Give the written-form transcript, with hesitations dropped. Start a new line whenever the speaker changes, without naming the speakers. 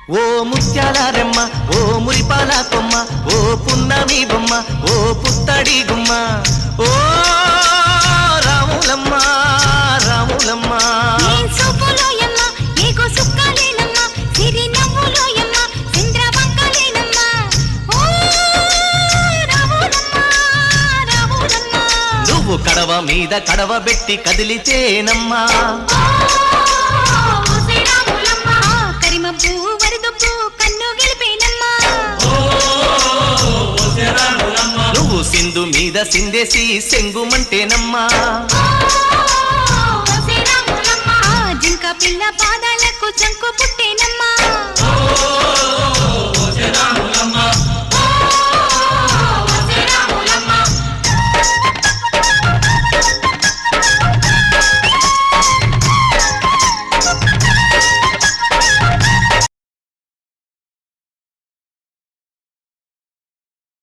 ఓ ముత్యాల రెమ్మ ఓ మురిపాల కొమ్మ ఓ పున్నమి బొమ్మ ఓ పుత్తడి గుమ్మ ఓ రాములమ్మ రాములమ్మ నువ్వు కడవ మీద కడవ పెట్టి కదిలితేనమ్మా నువ్వు సింధు మీద సిందేసి సెంగుమంటేనమ్మా
జింక పిల్ల పాదాలకు జంకు పుట్టేనమ్మా